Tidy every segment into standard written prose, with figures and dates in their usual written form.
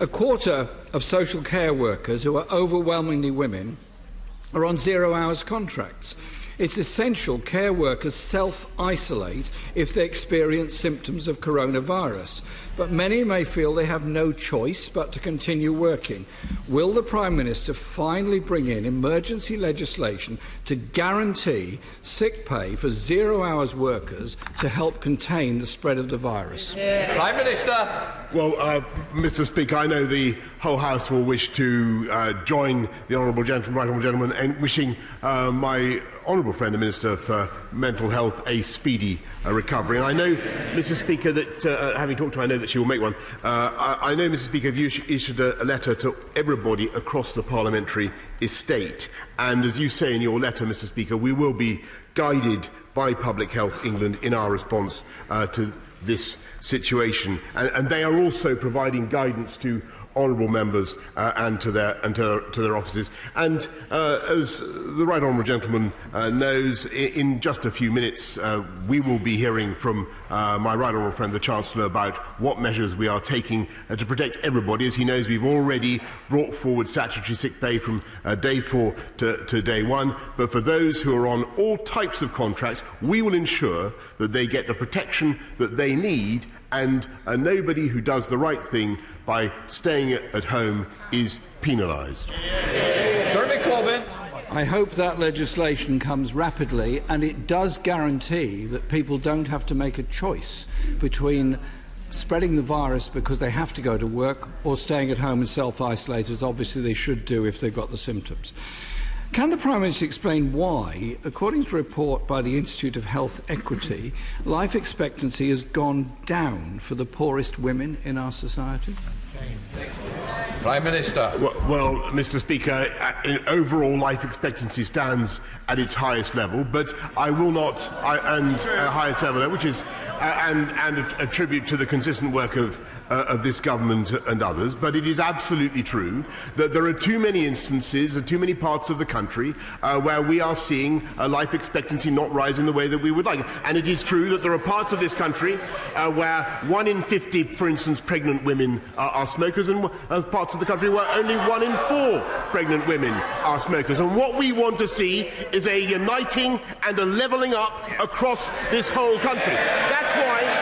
A quarter of social care workers, who are overwhelmingly women, are on 0 hours contracts. It's essential care workers self-isolate if they experience symptoms of coronavirus, but many may feel they have no choice but to continue working. Will the Prime Minister finally bring in emergency legislation to guarantee sick pay for 0 hours workers to help contain the spread of the virus? Prime Minister. Well, Mr. Speaker, I know the whole House will wish to join the honourable gentleman, in wishing my honourable friend, the Minister for Mental Health, a speedy recovery. And I know, Mr. Speaker, that having talked to her, I know that she will make one. I know, Mr. Speaker, you issued a letter to everybody across the parliamentary estate. And as you say in your letter, Mr. Speaker, we will be guided by Public Health England in our response to this situation. And they are also providing guidance to honourable members and to their offices. And as the right honourable gentleman knows, in just a few minutes we will be hearing from my right honourable friend the Chancellor about what measures we are taking to protect everybody. As he knows, we've already brought forward statutory sick pay from day 4 to day 1. But for those who are on all types of contracts, we will ensure that they get the protection that they need, and nobody who does the right thing by staying at home is penalised. Corbyn. I hope that legislation comes rapidly, and it does guarantee that people don't have to make a choice between spreading the virus because they have to go to work or staying at home and self-isolate, as obviously they should do if they've got the symptoms. Can the Prime Minister explain why, according to a report by the Institute of Health Equity, life expectancy has gone down for the poorest women in our society? Prime Minister. Well, Mr. Speaker, overall life expectancy stands at its highest level, but I will not, highest level, which is, and a tribute to the consistent work of this government and others. But it is absolutely true that there are too many instances and too many parts of the country where we are seeing life expectancy not rise in the way that we would like. And it is true that there are parts of this country where 1 in 50, for instance, pregnant women are smokers, and parts of the country where only 1 in 4 pregnant women are smokers. And what we want to see is a uniting and a levelling up across this whole country. That's why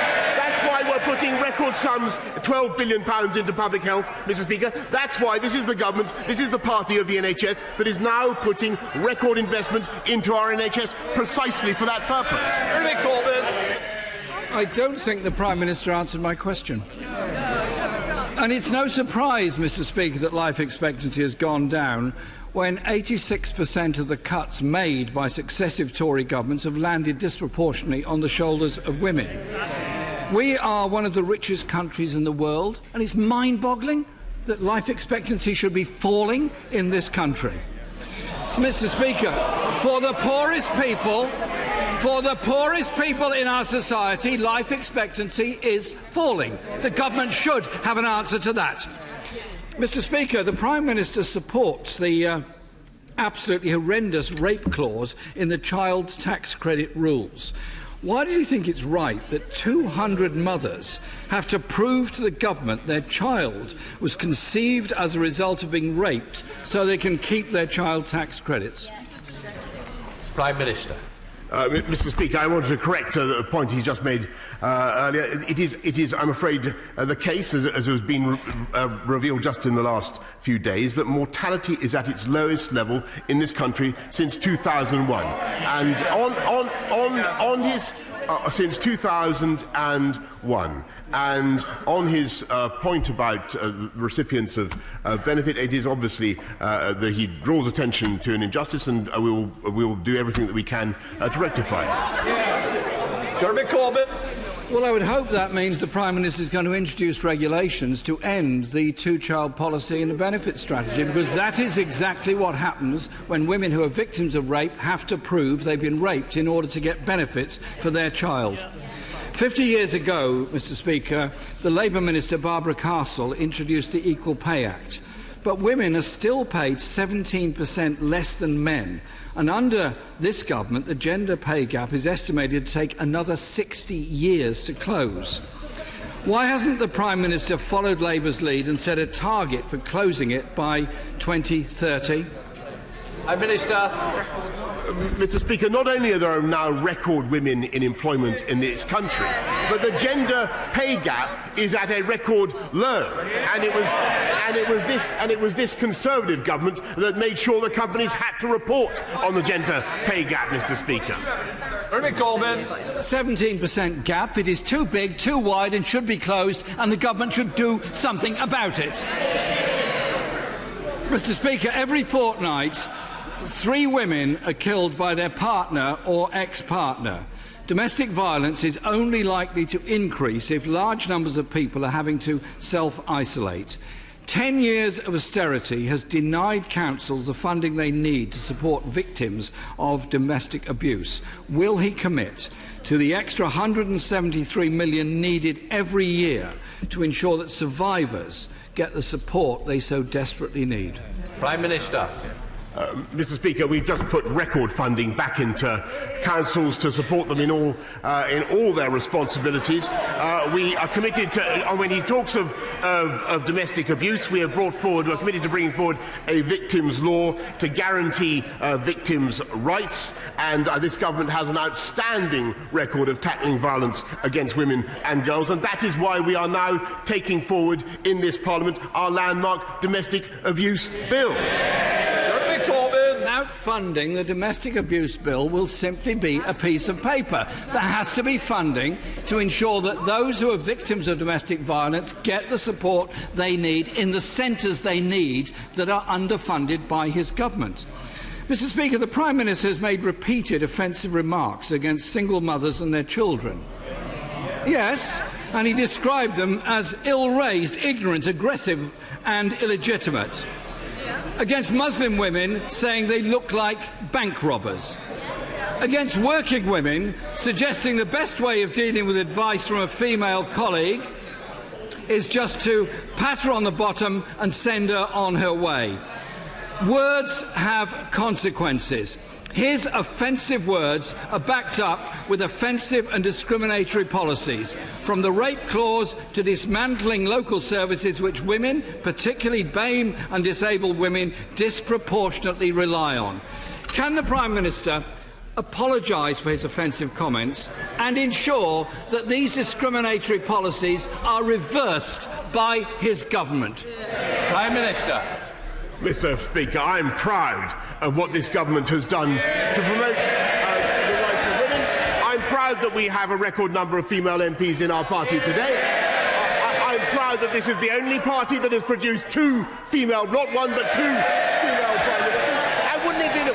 we're putting record sums, £12 billion into public health, Mr. Speaker. That's why this is the government, this is the party of the NHS that is now putting record investment into our NHS precisely for that purpose. I don't think the Prime Minister answered my question. And it's no surprise, Mr. Speaker, that life expectancy has gone down when 86% of the cuts made by successive Tory governments have landed disproportionately on the shoulders of women. We are one of the richest countries in the world, and it's mind-boggling that life expectancy should be falling in this country. Mr. Speaker, for the poorest people in our society, life expectancy is falling. The government should have an answer to that. Mr. Speaker, the Prime Minister supports the absolutely horrendous rape clause in the child tax credit rules. Why does he think it's right that 200 mothers have to prove to the government their child was conceived as a result of being raped so they can keep their child tax credits? Prime Minister. Mr. Speaker, I wanted to correct a point he's just made earlier. It is, I'm afraid, the case, as has been revealed just in the last few days, that mortality is at its lowest level in this country since 2001. And on his since 2001. And on his point about recipients of benefit, it is obviously that he draws attention to an injustice, and we will do everything that we can to rectify it. Jeremy Corbyn. Well, I would hope that means the Prime Minister is going to introduce regulations to end the two-child policy and the benefit strategy, because that is exactly what happens when women who are victims of rape have to prove they've been raped in order to get benefits for their child. 50 years ago, Mr. Speaker, the Labour Minister Barbara Castle introduced the Equal Pay Act. But women are still paid 17% less than men. And under this government, the gender pay gap is estimated to take another 60 years to close. Why hasn't the Prime Minister followed Labour's lead and set a target for closing it by 2030? Prime Minister. Mr. Speaker, not only are there now record women in employment in this country, but the gender pay gap is at a record low. And it was this Conservative government that made sure the companies had to report on the gender pay gap, Mr. Speaker. Jeremy Corbyn. 17% gap. It is too big, too wide, and should be closed, and the government should do something about it. Mr. Speaker, every fortnight, 3 women are killed by their partner or ex-partner. Domestic violence is only likely to increase if large numbers of people are having to self-isolate. 10 years of austerity has denied councils the funding they need to support victims of domestic abuse. Will he commit to the extra £173 million needed every year to ensure that survivors get the support they so desperately need? Prime Minister. Mr. Speaker, we've just put record funding back into councils to support them in all their responsibilities. We are committed to, when he talks of domestic abuse, we're committed to bringing forward a victims' law to guarantee victims' rights, and this government has an outstanding record of tackling violence against women and girls, and that is why we are now taking forward in this Parliament our landmark domestic abuse bill. Without funding, the domestic abuse bill will simply be a piece of paper. There has to be funding to ensure that those who are victims of domestic violence get the support they need in the centres they need that are underfunded by his government. Mr. Speaker, the Prime Minister has made repeated offensive remarks against single mothers and their children. Yes, and he described them as ill-raised, ignorant, aggressive and illegitimate. Against Muslim women, saying they look like bank robbers. Against working women, suggesting the best way of dealing with advice from a female colleague is just to pat her on the bottom and send her on her way. Words have consequences. His offensive words are backed up with offensive and discriminatory policies, from the rape clause to dismantling local services which women, particularly BAME and disabled women, disproportionately rely on. Can the Prime Minister apologise for his offensive comments and ensure that these discriminatory policies are reversed by his government? Prime Minister. Mr. Speaker, I am proud of what this government has done to promote the rights of women. I'm proud that we have a record number of female MPs in our party today. I'm proud that this is the only party that has produced 2 female, not 1 but 2 female Prime Ministers. And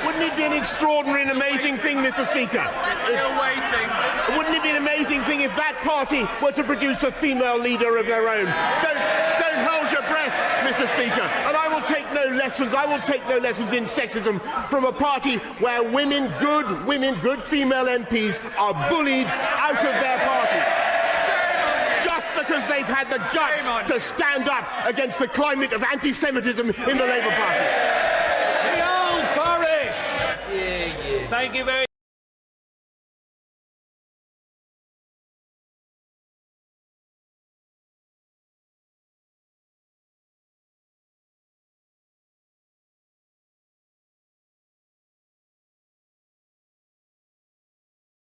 wouldn't it be an extraordinary and amazing thing, Mr. Speaker? Still waiting. Wouldn't it be an amazing thing if that party were to produce a female leader of their own? Don't hold your breath, Mr. Speaker. And I will take no lessons in sexism from a party where good female MPs are bullied out of their party. Just because they've had the guts to stand up against the climate of anti-Semitism in the Labour Party. The old Boris! Thank you very